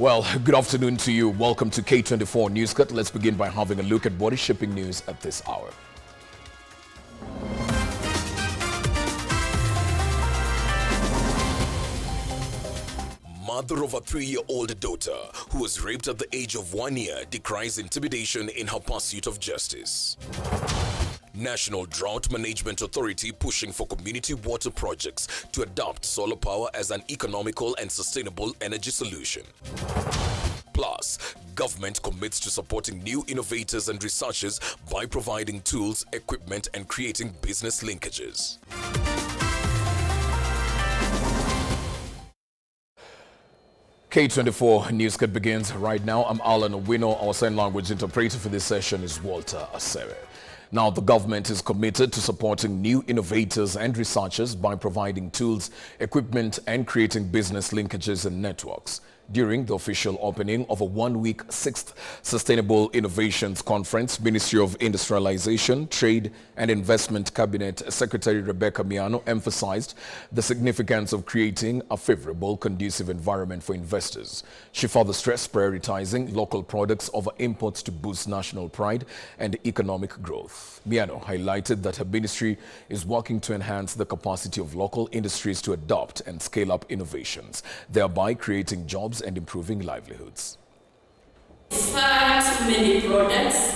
Well, good afternoon to you. Welcome to K24 Newscut. Let's begin by having a look at body shipping news at this hour. Mother of a 3-year-old daughter who was raped at the age of 1 year decries intimidation in her pursuit of justice. National Drought Management Authority pushing for community water projects to adopt solar power as an economical and sustainable energy solution. Plus, government commits to supporting new innovators and researchers by providing tools, equipment, and creating business linkages. K24 Newscut begins right now. I'm Alan Owino. Our sign language interpreter for this session is Walter Asere. Now, the government is committed to supporting new innovators and researchers by providing tools, equipment, and creating business linkages and networks. During the official opening of a one-week 6th Sustainable Innovations Conference, Ministry of Industrialization, Trade and Investment Cabinet Secretary Rebecca Miano emphasized the significance of creating a favorable, conducive environment for investors. She further stressed prioritizing local products over imports to boost national pride and economic growth. Miano highlighted that her ministry is working to enhance the capacity of local industries to adopt and scale up innovations, thereby creating jobs and improving livelihoods. Far too many products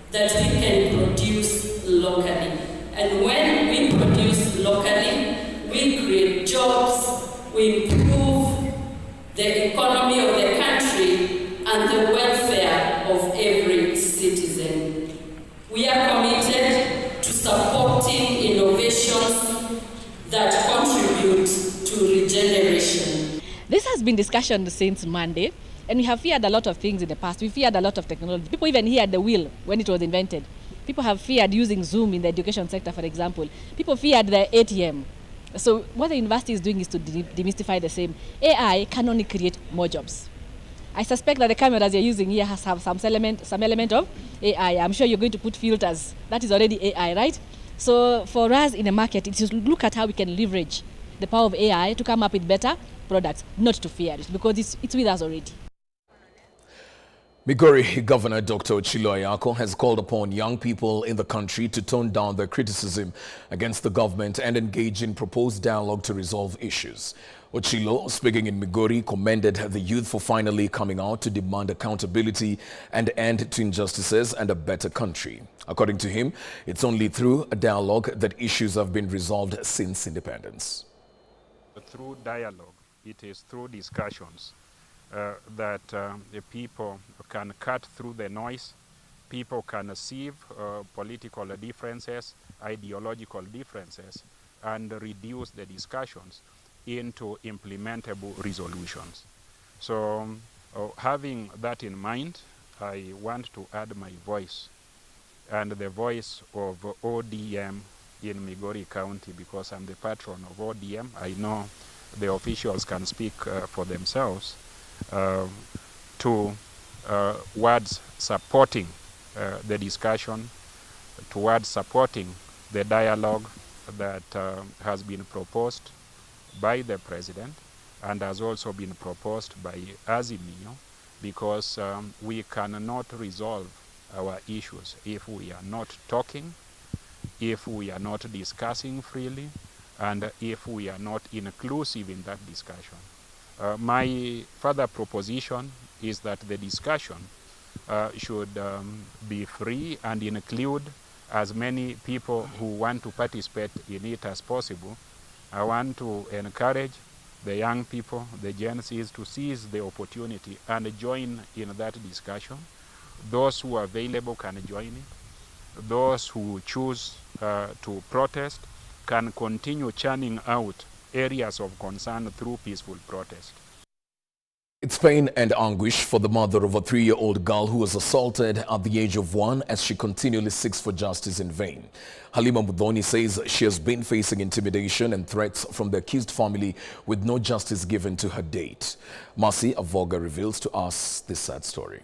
that we can produce locally. And when we produce locally, we create jobs, we improve the economy of the country and the welfare of every citizen. We are committed to supporting innovations that contribute to regeneration. This has been discussion since Monday, and we have feared a lot of things in the past. We feared a lot of technology. People even heard the wheel when it was invented. People have feared using Zoom in the education sector, for example. People feared the ATM. So what the university is doing is to demystify the same. AI can only create more jobs. I suspect that the cameras you're using here has some element of AI. I'm sure you're going to put filters. That is already AI, right? So for us in the market, it's to look at how we can leverage the power of AI to come up with better products, not to fear it, because it's with us already. Migori Governor Dr. Ochilo Ayako has called upon young people in the country to tone down their criticism against the government and engage in proposed dialogue to resolve issues. Ochilo, speaking in Migori, commended the youth for finally coming out to demand accountability and end to injustices and a better country. According to him, it's only through a dialogue that issues have been resolved since independence. Through dialogue, it is through discussions that the people can cut through the noise. People can sieve political differences, ideological differences, and reduce the discussions into implementable resolutions. So having that in mind, I want to add my voice and the voice of ODM in Migori County, because I'm the patron of ODM. I know the officials can speak for themselves, towards supporting the discussion, towards supporting the dialogue that has been proposed by the President and has also been proposed by Azimio, because we cannot resolve our issues if we are not talking, if we are not discussing freely, and if we are not inclusive in that discussion. My further proposition is that the discussion should be free and include as many people who want to participate in it as possible. I want to encourage the young people, the Gen Zs, to seize the opportunity and join in that discussion. Those who are available can join it. Those who choose to protest can continue churning out areas of concern through peaceful protest. It's pain and anguish for the mother of a 3-year-old girl who was assaulted at the age of 1 as she continually seeks for justice in vain. Halima Mudhoni says she has been facing intimidation and threats from the accused family with no justice given to her date. Mercy Avoga reveals to us this sad story.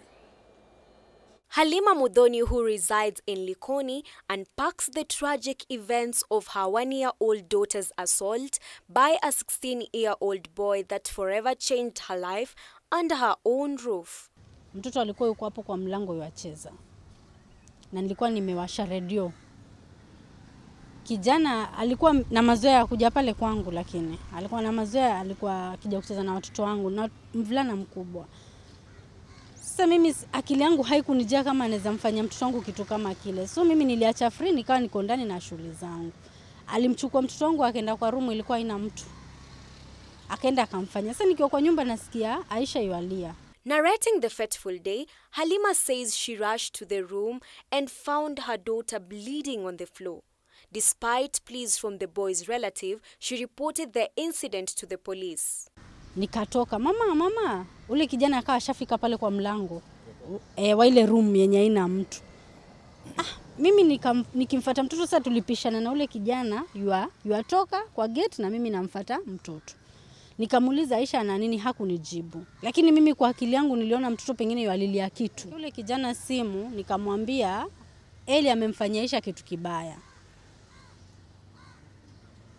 Halima Mudhoni, who resides in Likoni, unpacks the tragic events of her 1-year-old daughter's assault by a 16-year-old boy that forever changed her life under her own roof. Mtoto alikuwa yuko hapo kwa mlango yuacheza. Na nilikuwa nimewasha radio. Kijana alikuwa na mazoea ya kuja pale kwangu, lakini alikuwa na mazoea, alikuwa akija kucheza na watoto wangu na mvulana mkubwa. Sasa mimi akili yangu haikunijia kama anaweza mfanyia mtoto wangu kitu kama kile. So mimi niliacha free, nikawa niko ndani na shughuli zangu. Alimchukua mtoto wangu akaenda kwa room, ilikuwa haina mtu. Akaenda akamfanya. Sasa nikiwa kwa nyumba nasikia Aisha yualia. Narrating the fateful day, Halima says she rushed to the room and found her daughter bleeding on the floor. Despite pleas from the boy's relative, she reported the incident to the police. Nikatoka, mama, ule kijana akawa shafika pale kwa mlango. Wa ile room yenye haina mtu. Mimi nikimfuata mtoto, sasa tulipishana na ule kijana, yuatoka kwa gate na mimi namfuata mtoto. Nikamuuliza Aisha ana nini, hakunijibu. Lakini mimi kwa akili yangu niliona mtoto pengine yualilia kitu. Yule kijana simu, nikamwambia Eli amemfanyia Aisha kitu kibaya.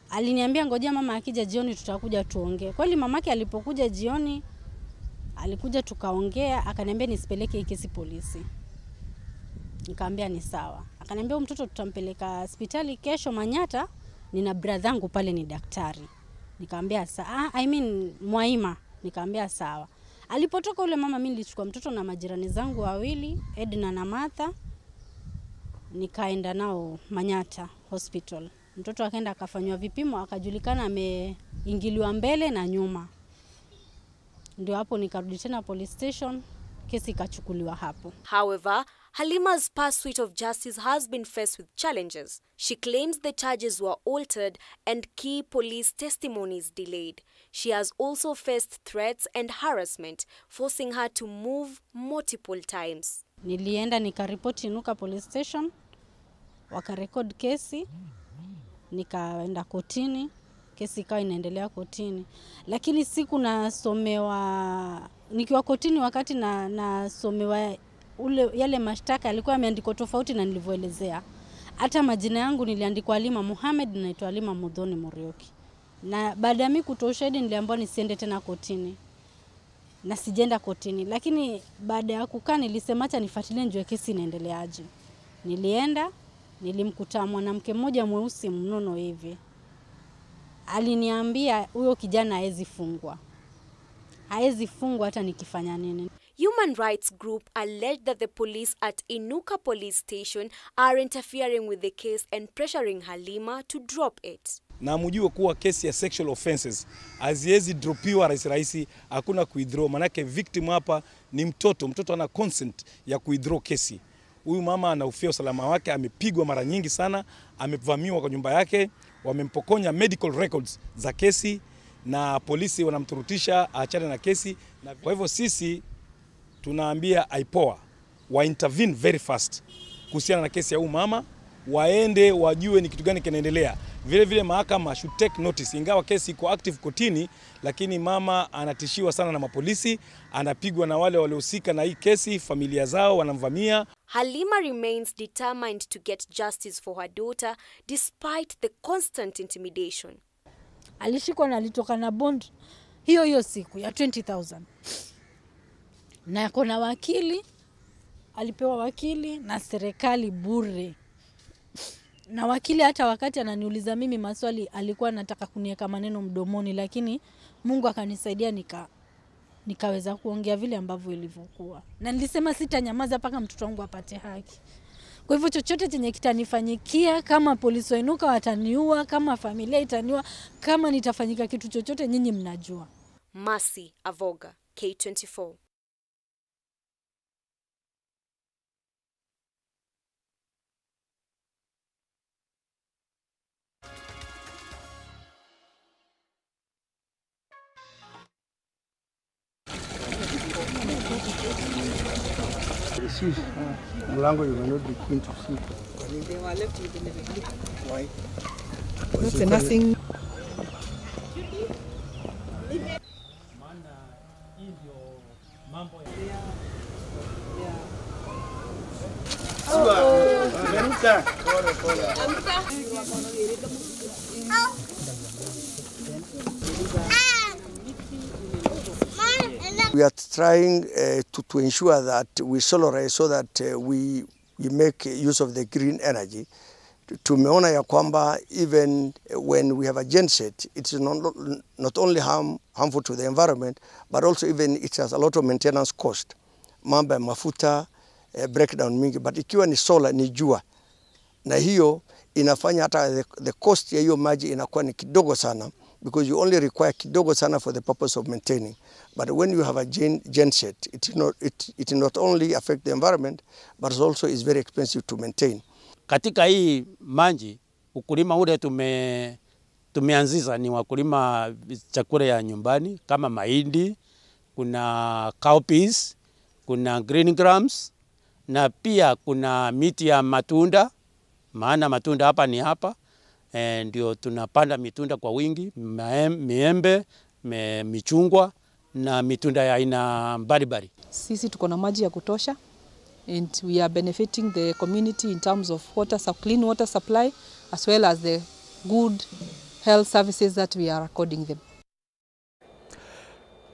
Aliniambia ngojea mama akija jioni tutakuja tuongee. Kweli mamake alipokuja jioni, alikuja tukaongea, akaniambia nisipeleke hii kesi polisi. Nikamwambia ni sawa. Akaniambia mtoto tutampeleka hospitali kesho Manyata, nina brother yangu pale ni daktari. Nikamwambia sawa. Mwaima. Nikamwambia sawa. Alipotoka ule mama, mimi nilichukua mtoto na majirani zangu wawili, Edna na Martha. Nikaenda nao Manyata hospital. Mtoto akaenda akafanywa vipimo, akajulikana ameingiliwa mbele na nyuma. Ndio hapo nikarudi tena police station, kesi ikachukuliwa hapo. However, Halima's pursuit of justice has been faced with challenges. She claims the charges were altered and key police testimonies delayed. She has also faced threats and harassment, forcing her to move multiple times. Nilienda nikaripoti Inuka police station, wakarekod kesi, nikaenda kotini, kesi ikawa inaendelea kotini. Lakini siku nasomewa, nikiwa kotini wakati nasomewa yale mashtaka alikuwa ameandikwa tofauti na nilivyoelezea. Hata majina yangu niliandikwa Halima Mohamed, naitwa Halima Mudhoni Murioki. Na baada ya mimi kutoa ushahidi niliambiwa nisiende tena kotini. Na sijenda kotini, lakini baada ya kukaa nilisema acha nifuatilie njoo kesi inaendeleaje. Nilienda, nilimkuta mwanamke mmoja mweusi mnono hivi. Aliniambia huyo kijana haezi fungwa. Haezi fungwa hata nikifanya nini. Human rights group alleged that the police at Inuka police station are interfering with the case and pressuring Halima to drop it. Na mjue kuwa kesi ya sexual offenses haziwezi dropiwa rahisi, hakuna kuidraw. Manake victim hapa ni mtoto ana consent ya kuidraw kesi. Huyu mama anahofia usalama wake, amepigwa mara nyingi sana, amevamiwa kwa nyumba yake, wamempokonya medical records za kesi na polisi wanamturutisha aachane na kesi. Na kwa hivyo sisi tunaambia IPOA wa intervene very fast kuhusiana na kesi ya huyu mama, waende wajue ni kitu gani kinaendelea. Vile vile mahakama should take notice, ingawa kesi iko active kotini, lakini mama anatishiwa sana na mapolisi, anapigwa na wale waliohusika na hii kesi, familia zao wanamvamia. Halima remains determined to get justice for her daughter despite the constant intimidation. Alishikwa na alitoka na bond hiyo siku ya 20,000. Na yako na wakili, alipewa wakili na serikali bure. Na wakili hata wakati ananiuliza mimi maswali alikuwa anataka kuniweka maneno mdomoni, lakini Mungu akanisaidia nikaweza kuongea vile ambavyo ilivyokuwa. Na nilisema sitanyamaza mpaka mtoto wangu apate haki. Kwa hivyo chochote chenye kitanifanyikia, kama polisi wa Inuka wataniua, kama familia itaniua, kama nitafanyika kitu chochote nyinyi mnajua. Mercy Avoga, K24. Mlango you will not be keen to see. They were left with the living. Why? Not nothing. We are trying to ensure that we solarize so that we make use of the green energy. Tumeona ya kwamba even when we have a genset, it is not only harmful to the environment, but also even it has a lot of maintenance cost. Mambo ya mafuta, breakdown mingi, but ikiwa ni solar ni jua. Na hiyo inafanya hata the cost ya hiyo maji inakuwa ni kidogo sana, because you only require kidogo sana for the purpose of maintaining. But when you have a genset, it not only affect the environment, but also is very expensive to maintain. Katika hii maji, ukulima ule tumeanzisha ni wakulima chakula ya nyumbani kama mahindi, kuna cowpeas, kuna green grams, na pia kuna miti ya matunda, maana matunda hapa ni hapa, ndio tunapanda mitunda kwa wingi, miembe, michungwa na mitunda ya aina mbalimbali. Sisi tuko na maji ya kutosha, and we are benefiting the community in terms of clean water supply, as well as the good health services that we are according them.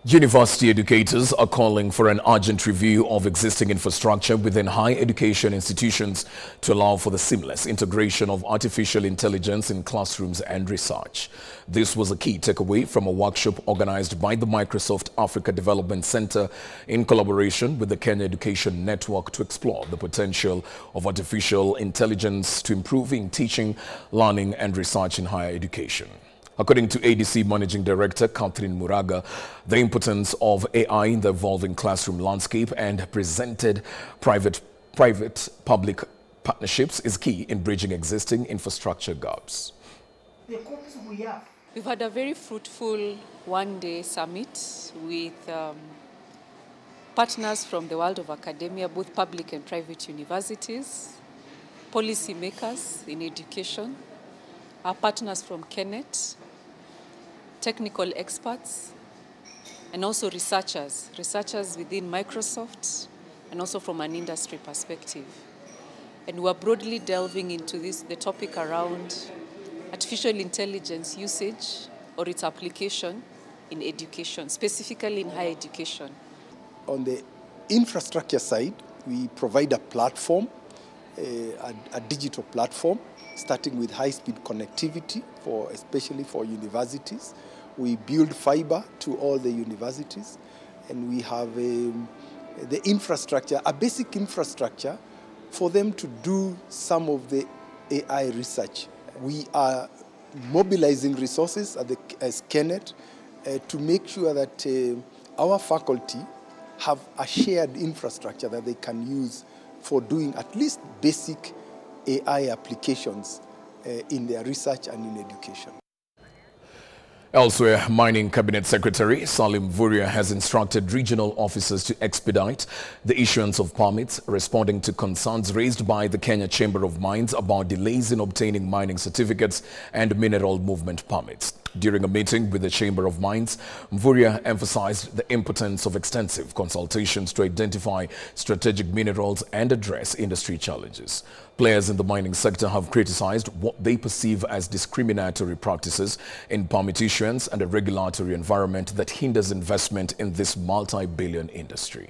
University educators are calling for an urgent review of existing infrastructure within higher education institutions to allow for the seamless integration of artificial intelligence in classrooms and research. This was a key takeaway from a workshop organized by the Microsoft Africa Development Center in collaboration with the Kenya Education Network to explore the potential of artificial intelligence to improving teaching, learning and research in higher education. According to ADC Managing Director Catherine Muraga, the importance of AI in the evolving classroom landscape and presented private-public partnerships is key in bridging existing infrastructure gaps. We've had a very fruitful one-day summit with partners from the world of academia, both public and private universities, policymakers in education, our partners from Kenneth, technical experts, and also researchers within Microsoft, and also from an industry perspective. And we're broadly delving into the topic around artificial intelligence usage or its application in education, specifically in higher education. On the infrastructure side, we provide a platform, a digital platform, starting with high-speed connectivity, especially for universities. We build fiber to all the universities, and we have the infrastructure, a basic infrastructure for them to do some of the AI research. We are mobilizing resources as Kenneth to make sure that our faculty have a shared infrastructure that they can use for doing at least basic AI applications in their research and in education. Elsewhere, Mining Cabinet Secretary Salim Vuria has instructed regional officers to expedite the issuance of permits, responding to concerns raised by the Kenya Chamber of Mines about delays in obtaining mining certificates and mineral movement permits. During a meeting with the Chamber of Mines, Mvurya emphasized the importance of extensive consultations to identify strategic minerals and address industry challenges. Players in the mining sector have criticized what they perceive as discriminatory practices in permit issuance and a regulatory environment that hinders investment in this multi-billion industry.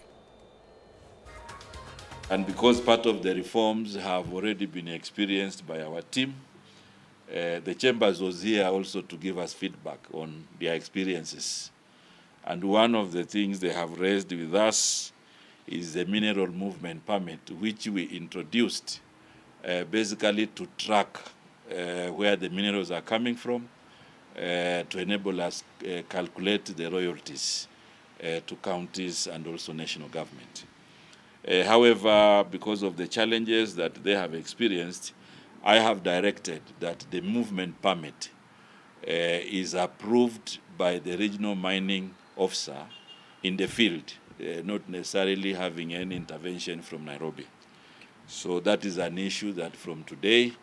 And because part of the reforms have already been experienced by our team, the Chambers was here also to give us feedback on their experiences. And one of the things they have raised with us is the mineral movement permit, which we introduced basically to track where the minerals are coming from, to enable us calculate the royalties to counties and also national government. However, because of the challenges that they have experienced, I have directed that the movement permit is approved by the regional mining officer in the field, not necessarily having any intervention from Nairobi. So that is an issue that from today,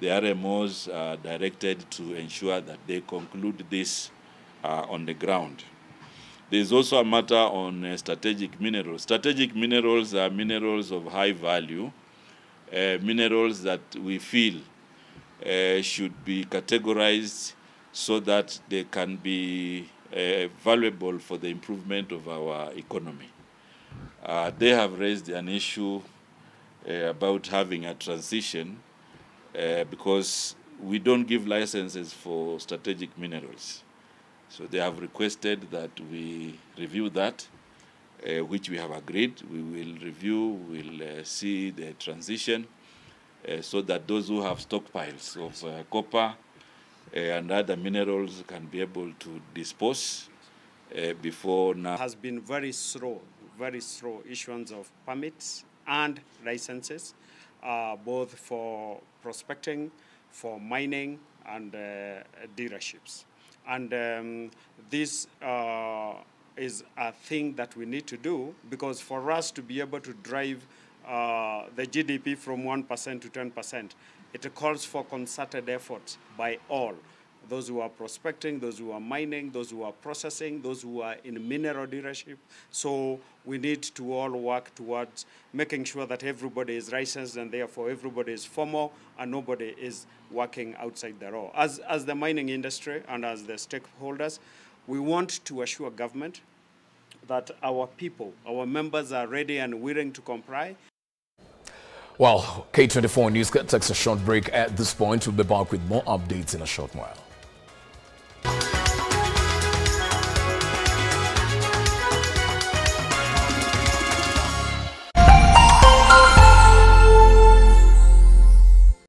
the RMOs are directed to ensure that they conclude this on the ground. There is also a matter on strategic minerals. Strategic minerals are minerals of high value, minerals that we feel should be categorized so that they can be valuable for the improvement of our economy. They have raised an issue about having a transition because we don't give licenses for strategic minerals. So they have requested that we review that, which we have agreed. We will review, we'll see the transition so that those who have stockpiles of copper and other minerals can be able to dispose before now. Has been very slow issuance of permits and licenses, both for prospecting, for mining, and dealerships. And this is a thing that we need to do, because for us to be able to drive the GDP from 1% to 10%, it calls for concerted effort by all. Those who are prospecting, those who are mining, those who are processing, those who are in mineral dealership. So we need to all work towards making sure that everybody is licensed and therefore everybody is formal and nobody is working outside the law. As the mining industry and as the stakeholders, we want to assure government that our people, our members are ready and willing to comply. Well, K24 News takes a short break at this point. We'll be back with more updates in a short while.